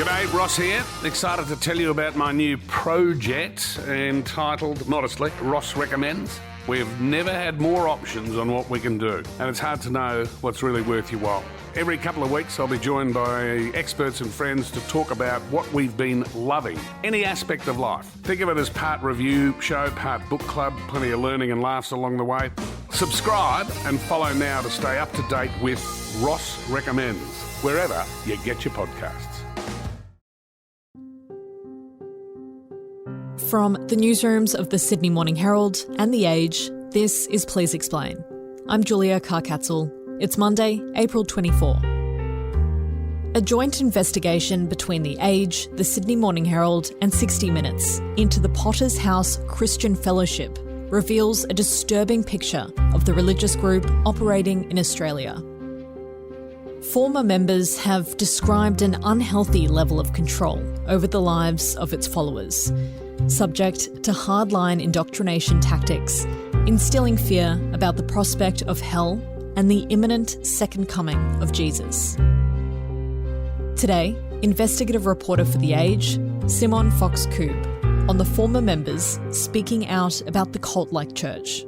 G'day, Ross here. Excited to tell you about my new project entitled, modestly, Ross Recommends. We've never had more options on what we can do, and it's hard to know what's really worth your while. Every couple of weeks, I'll be joined by experts and friends to talk about what we've been loving, any aspect of life. Think of it as part review show, part book club, plenty of learning and laughs along the way. Subscribe and follow now to stay up to date with Ross Recommends, wherever you get your podcasts. From the newsrooms of the Sydney Morning Herald and The Age, this is Please Explain. I'm Julia Carcatzel. It's Monday, April 24. A joint investigation between The Age, the Sydney Morning Herald and 60 Minutes into the Potter's House Christian Fellowship reveals a disturbing picture of the religious group operating in Australia. Former members have described an unhealthy level of control over the lives of its followers, subject to hardline indoctrination tactics, instilling fear about the prospect of hell and the imminent second coming of Jesus. Today, investigative reporter for The Age, Simon Fox-Koob, on the former members speaking out about the cult-like church.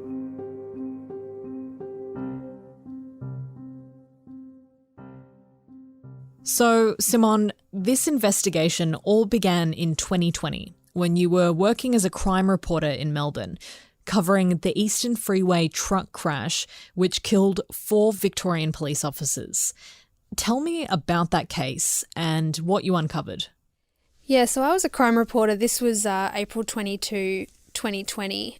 So, Simon, this investigation all began in 2020 when you were working as a crime reporter in Melbourne, covering the Eastern Freeway truck crash, which killed 4 Victorian police officers. Tell me about that case and what you uncovered. Yeah, so I was a crime reporter. This was April 22, 2020.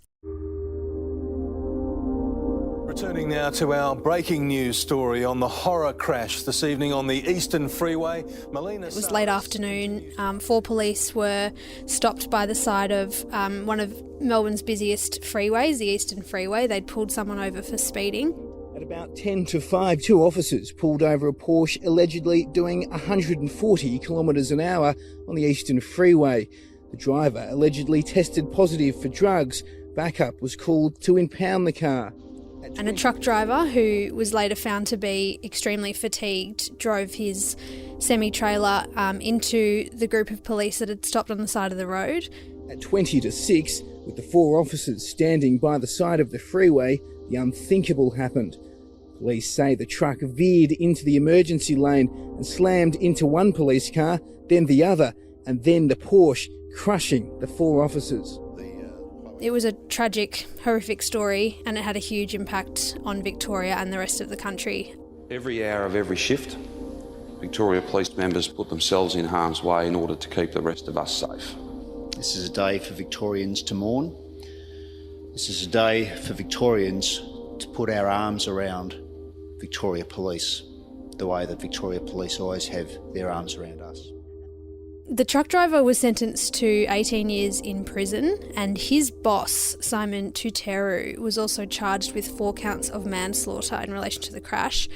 Returning now to our breaking news story on the horror crash this evening on the Eastern Freeway. It was late afternoon. 4 police were stopped by the side of one of Melbourne's busiest freeways, the Eastern Freeway. They'd pulled someone over for speeding. At about 10 to 5, 2 officers pulled over a Porsche allegedly doing 140 kilometres an hour on the Eastern Freeway. The driver allegedly tested positive for drugs. Backup was called to impound the car. And a truck driver, who was later found to be extremely fatigued, drove his semi-trailer into the group of police that had stopped on the side of the road. At 20 to 6, with the 4 officers standing by the side of the freeway, the unthinkable happened. Police say the truck veered into the emergency lane and slammed into one police car, then the other, and then the Porsche, crushing the 4 officers. It was a tragic, horrific story, and it had a huge impact on Victoria and the rest of the country. Every hour of every shift, Victoria Police members put themselves in harm's way in order to keep the rest of us safe. This is a day for Victorians to mourn. This is a day for Victorians to put our arms around Victoria Police, the way that Victoria Police always have their arms around us. The truck driver was sentenced to 18 years in prison, and his boss, Simon Tuteru, was also charged with 4 counts of manslaughter in relation to the crash.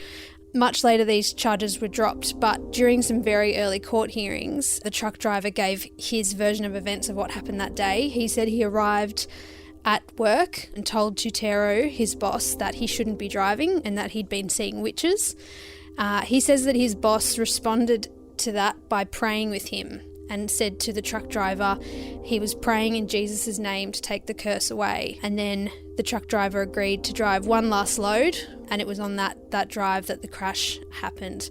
Much later, these charges were dropped, but during some very early court hearings, the truck driver gave his version of events of what happened that day. He said he arrived at work and told Tuteru, his boss, that he shouldn't be driving and that he'd been seeing witches. He says that his boss responded to that by praying with him and said to the truck driver he was praying in Jesus' name to take the curse away. And then the truck driver agreed to drive one last load, and it was on that drive that the crash happened.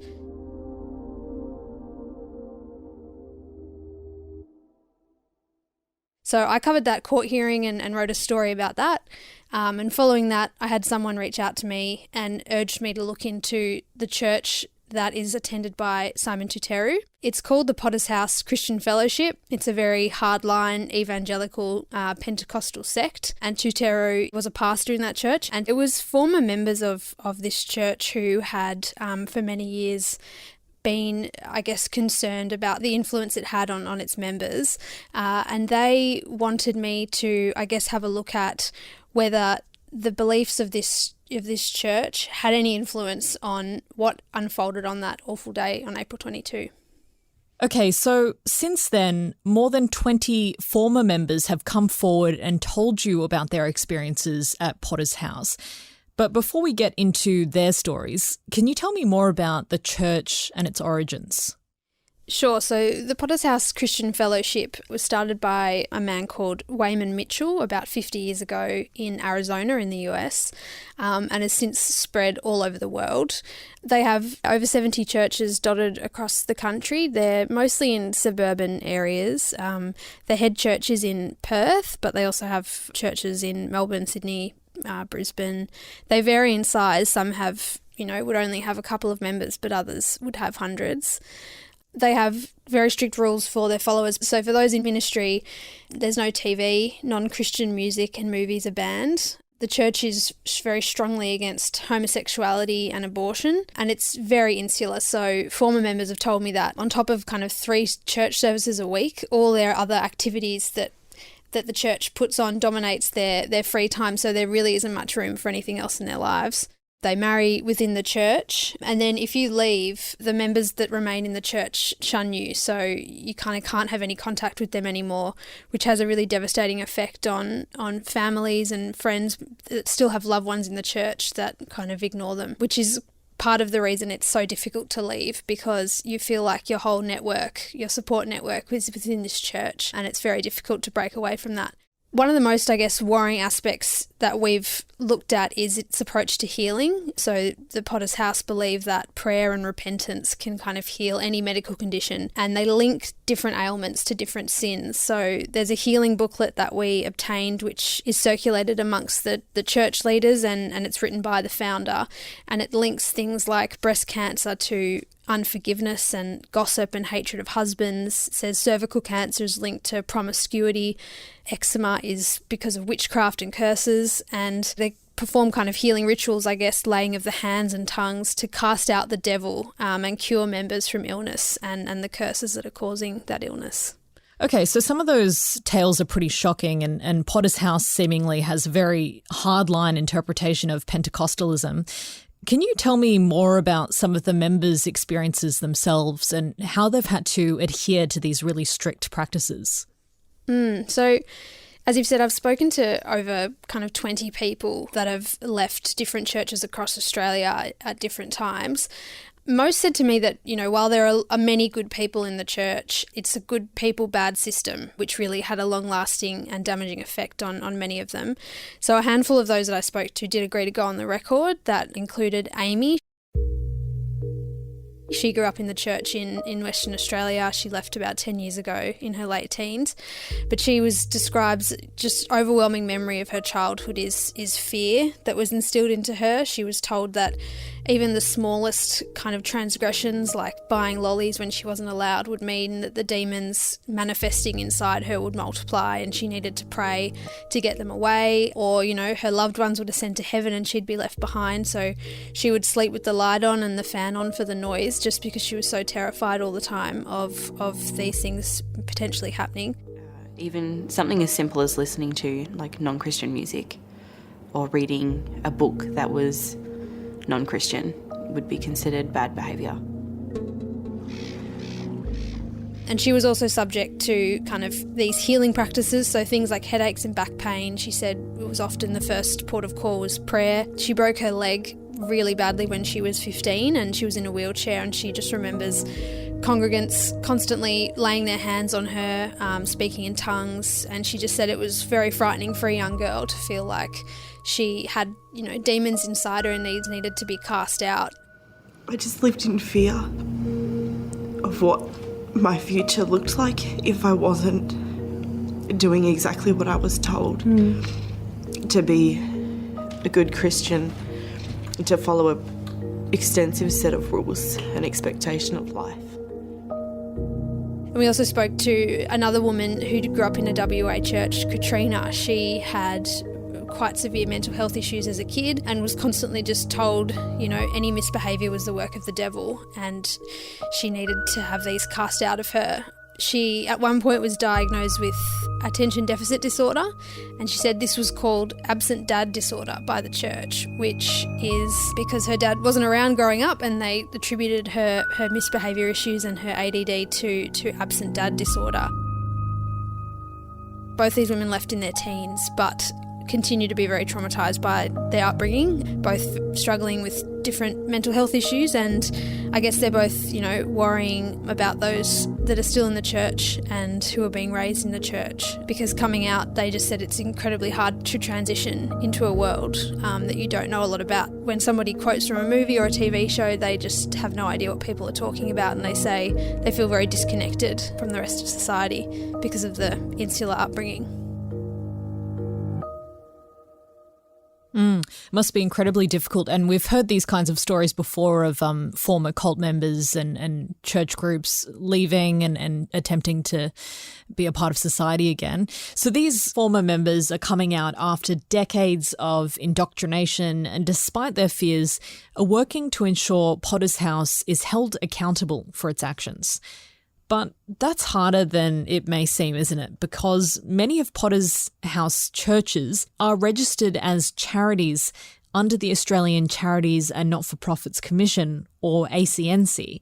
So I covered that court hearing and wrote a story about that. And following that, I had someone reach out to me and urged me to look into the church that is attended by Simon Tuteru. It's called the Potter's House Christian Fellowship. It's a very hardline evangelical Pentecostal sect, and Tuteru was a pastor in that church. And it was former members of this church who had for many years been, I guess, concerned about the influence it had on its members. And they wanted me to, I guess, have a look at whether the beliefs of this church had any influence on what unfolded on that awful day on April 22. Okay, so since then, more than 20 former members have come forward and told you about their experiences at Potter's House. But before we get into their stories, can you tell me more about the church and its origins? Sure. So the Potter's House Christian Fellowship was started by a man called Wayman Mitchell about 50 years ago in Arizona in the US, and has since spread all over the world. They have over 70 churches dotted across the country. They're mostly in suburban areas. Their head church is in Perth, but they also have churches in Melbourne, Sydney, Brisbane. They vary in size. Some have, would only have a couple of members, but others would have hundreds. They have very strict rules for their followers. So for those in ministry, there's no TV, non-Christian music and movies are banned. The church is very strongly against homosexuality and abortion, and it's very insular. So former members have told me that on top of kind of 3 church services a week, all their other activities that the church puts on dominates their free time, so there really isn't much room for anything else in their lives. They marry within the church, and then if you leave, the members that remain in the church shun you, so you kind of can't have any contact with them anymore, which has a really devastating effect on families and friends that still have loved ones in the church that kind of ignore them, which is part of the reason it's so difficult to leave, because you feel like your whole network, your support network is within this church, and it's very difficult to break away from that. One of the most, worrying aspects that we've looked at is its approach to healing. So the Potter's House believe that prayer and repentance can kind of heal any medical condition, and they link different ailments to different sins. So there's a healing booklet that we obtained, which is circulated amongst the church leaders, and it's written by the founder, and it links things like breast cancer to unforgiveness and gossip and hatred of husbands. It says cervical cancer is linked to promiscuity, eczema is because of witchcraft and curses, and they perform kind of healing rituals, laying of the hands and tongues to cast out the devil and cure members from illness and the curses that are causing that illness. Okay, so some of those tales are pretty shocking, and Potter's House seemingly has a very hardline interpretation of Pentecostalism. Can you tell me more about some of the members' experiences themselves and how they've had to adhere to these really strict practices? So, as you've said, I've spoken to over kind of 20 people that have left different churches across Australia at different times. Most said to me that, while there are many good people in the church, it's a good people, bad system, which really had a long-lasting and damaging effect on many of them. So a handful of those that I spoke to did agree to go on the record. That included Amy. She grew up in the church in Western Australia. She left about 10 years ago in her late teens. But she describes just overwhelming memory of her childhood is fear that was instilled into her. She was told that even the smallest kind of transgressions, like buying lollies when she wasn't allowed, would mean that the demons manifesting inside her would multiply, and she needed to pray to get them away. Or, her loved ones would ascend to heaven and she'd be left behind. So she would sleep with the light on and the fan on for the noise, just because she was so terrified all the time of these things potentially happening. Even something as simple as listening to non-Christian music or reading a book that was non-Christian would be considered bad behaviour. And she was also subject to kind of these healing practices, so things like headaches and back pain. She said it was often the first port of call was prayer. She broke her leg really badly when she was 15 and she was in a wheelchair, and she just remembers congregants constantly laying their hands on her, speaking in tongues, and she just said it was very frightening for a young girl to feel like she had, demons inside her and needed to be cast out. I just lived in fear of what my future looked like if I wasn't doing exactly what I was told. To be a good Christian, to follow an extensive set of rules and expectation of life. And we also spoke to another woman who grew up in a WA church, Katrina. She had quite severe mental health issues as a kid and was constantly just told, any misbehaviour was the work of the devil, and she needed to have these cast out of her. She, at one point, was diagnosed with attention deficit disorder, and she said this was called absent dad disorder by the church, which is because her dad wasn't around growing up, and they attributed her misbehaviour issues and her ADD to absent dad disorder. Both these women left in their teens, but continue to be very traumatised by their upbringing, both struggling with different mental health issues, and I guess they're both, worrying about those that are still in the church and who are being raised in the church. Because coming out, they just said it's incredibly hard to transition into a world that you don't know a lot about. When somebody quotes from a movie or a TV show, they just have no idea what people are talking about, and they say they feel very disconnected from the rest of society because of the insular upbringing. Must be incredibly difficult. And we've heard these kinds of stories before of former cult members and church groups leaving and attempting to be a part of society again. So these former members are coming out after decades of indoctrination, and despite their fears, are working to ensure Potter's House is held accountable for its actions. But that's harder than it may seem, isn't it? Because many of Potter's House churches are registered as charities under the Australian Charities and Not-for-Profits Commission, or ACNC.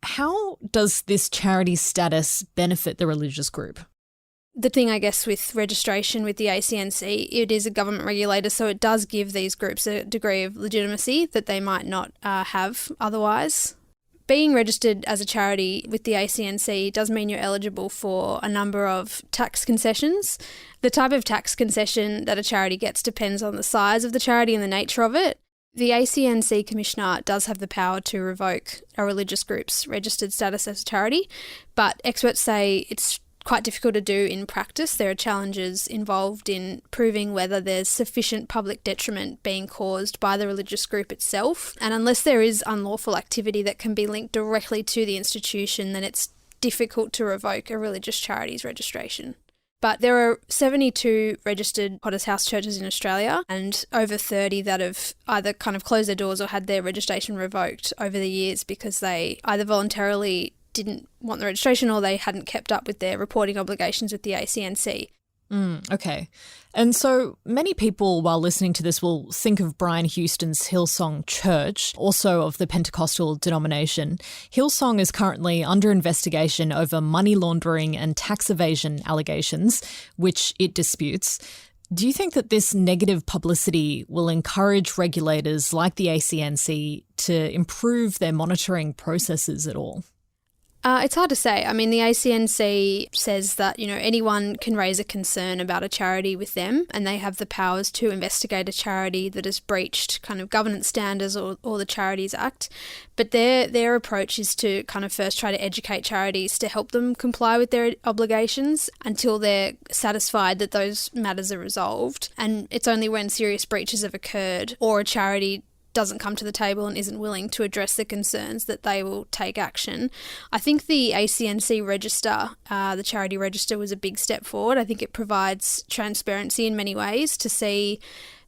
How does this charity status benefit the religious group? The thing, I guess, with registration with the ACNC, it is a government regulator, so it does give these groups a degree of legitimacy that they might not have otherwise. Being registered as a charity with the ACNC does mean you're eligible for a number of tax concessions. The type of tax concession that a charity gets depends on the size of the charity and the nature of it. The ACNC Commissioner does have the power to revoke a religious group's registered status as a charity, but experts say it's quite difficult to do in practice. There are challenges involved in proving whether there's sufficient public detriment being caused by the religious group itself. And unless there is unlawful activity that can be linked directly to the institution, then it's difficult to revoke a religious charity's registration. But there are 72 registered Potter's House churches in Australia, and over 30 that have either kind of closed their doors or had their registration revoked over the years because they either voluntarily didn't want the registration or they hadn't kept up with their reporting obligations with the ACNC. Okay. And so many people, while listening to this, will think of Brian Houston's Hillsong Church, also of the Pentecostal denomination. Hillsong is currently under investigation over money laundering and tax evasion allegations, which it disputes. Do you think that this negative publicity will encourage regulators like the ACNC to improve their monitoring processes at all? It's hard to say. I mean, the ACNC says that, anyone can raise a concern about a charity with them, and they have the powers to investigate a charity that has breached kind of governance standards or the Charities Act. But their approach is to kind of first try to educate charities to help them comply with their obligations until they're satisfied that those matters are resolved. And it's only when serious breaches have occurred or a charity doesn't come to the table and isn't willing to address the concerns that they will take action. I think the ACNC register, the charity register, was a big step forward. I think it provides transparency in many ways to see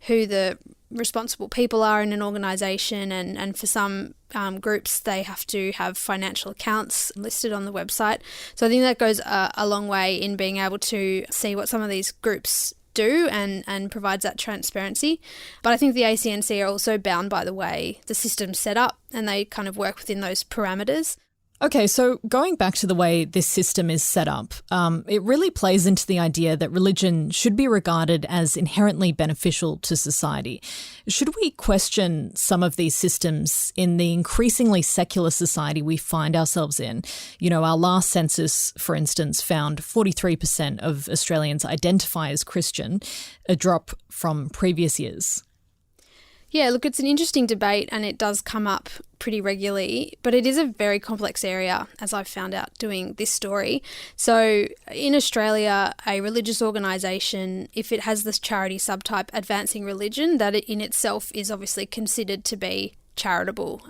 who the responsible people are in an organisation, and for some groups they have to have financial accounts listed on the website. So I think that goes a long way in being able to see what some of these groups do and provides that transparency. But I think the ACNC are also bound by the way the system's set up, and they kind of work within those parameters. Okay, so going back to the way this system is set up, it really plays into the idea that religion should be regarded as inherently beneficial to society. Should we question some of these systems in the increasingly secular society we find ourselves in? Our last census, for instance, found 43% of Australians identify as Christian, a drop from previous years. Yeah, look, it's an interesting debate and it does come up pretty regularly, but it is a very complex area, as I've found out doing this story. So in Australia, a religious organisation, if it has this charity subtype advancing religion, that in itself is obviously considered to be charitable,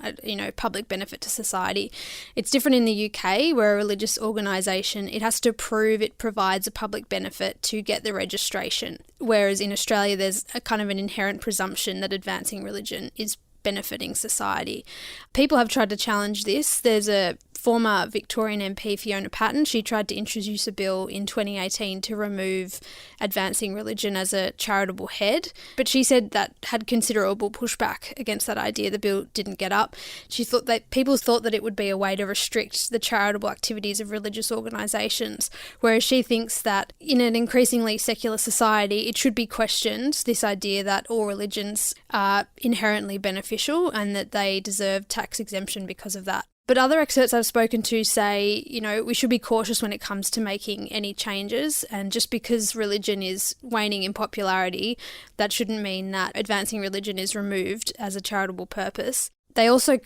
public benefit to society. It's different in the UK, where a religious organisation, it has to prove it provides a public benefit to get the registration. Whereas in Australia, there's a kind of an inherent presumption that advancing religion is benefiting society. People have tried to challenge this. There's a former Victorian MP Fiona Patten, she tried to introduce a bill in 2018 to remove advancing religion as a charitable head, but she said that had considerable pushback against that idea. The bill didn't get up. She thought that people thought that it would be a way to restrict the charitable activities of religious organisations, whereas she thinks that in an increasingly secular society, it should be questioned, this idea that all religions are inherently beneficial and that they deserve tax exemption because of that. But other experts I've spoken to say, we should be cautious when it comes to making any changes, and just because religion is waning in popularity, that shouldn't mean that advancing religion is removed as a charitable purpose. They also,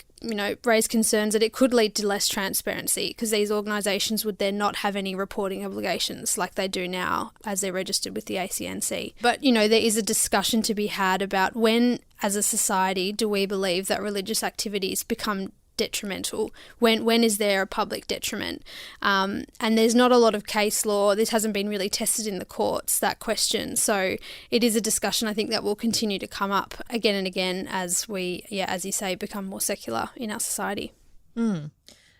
raise concerns that it could lead to less transparency because these organisations would then not have any reporting obligations like they do now as they're registered with the ACNC. But, there is a discussion to be had about when, as a society, do we believe that religious activities become detrimental? When is there a public detriment? And there's not a lot of case law. This hasn't been really tested in the courts, that question. So it is a discussion I think that will continue to come up again and again as we, as you say, become more secular in our society.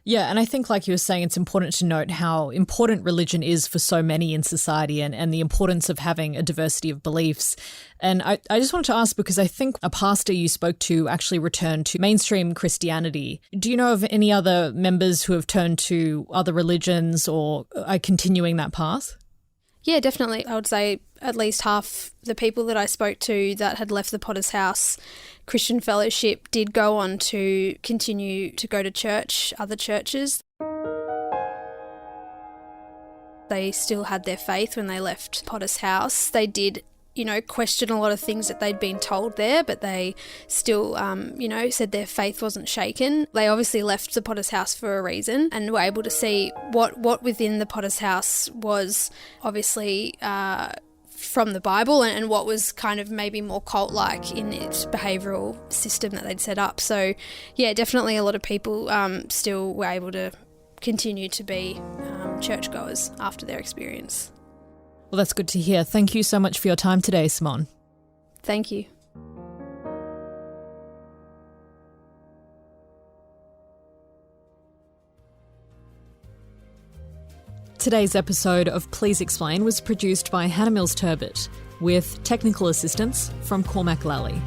Yeah, and I think, like you were saying, it's important to note how important religion is for so many in society and the importance of having a diversity of beliefs. And I just wanted to ask, because I think a pastor you spoke to actually returned to mainstream Christianity. Do you know of any other members who have turned to other religions or are continuing that path? Yeah, definitely. I would say at least half the people that I spoke to that had left the Potter's House Christian Fellowship did go on to continue to go to church, other churches. They still had their faith when they left Potter's House. They did, question a lot of things that they'd been told there, but they still, said their faith wasn't shaken. They obviously left the Potter's House for a reason and were able to see what within the Potter's House was obviously from the Bible and what was kind of maybe more cult-like in its behavioural system that they'd set up. So, yeah, definitely a lot of people still were able to continue to be churchgoers after their experience. Well, that's good to hear. Thank you so much for your time today, Simone. Thank you. Today's episode of Please Explain was produced by Hannah Mills-Turbot with technical assistance from Cormac Lally.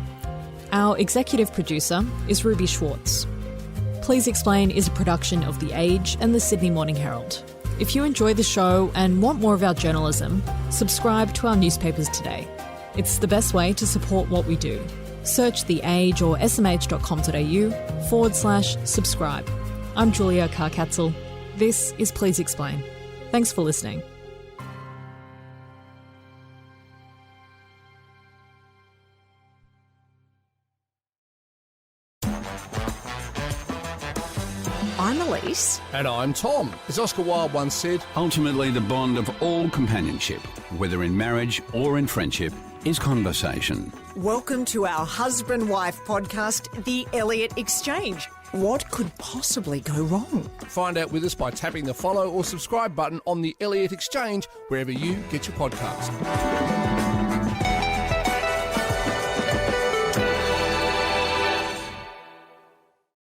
Our executive producer is Ruby Schwartz. Please Explain is a production of The Age and the Sydney Morning Herald. If you enjoy the show and want more of our journalism, subscribe to our newspapers today. It's the best way to support what we do. Search The Age or smh.com.au/subscribe. I'm Julia Carr-Katzel. This is Please Explain. Thanks for listening. I'm Elise. And I'm Tom. As Oscar Wilde once said, ultimately the bond of all companionship, whether in marriage or in friendship, is conversation. Welcome to our husband-wife podcast, The Elliott Exchange. What could possibly go wrong? Find out with us by tapping the follow or subscribe button on The Elliott Exchange, wherever you get your podcast.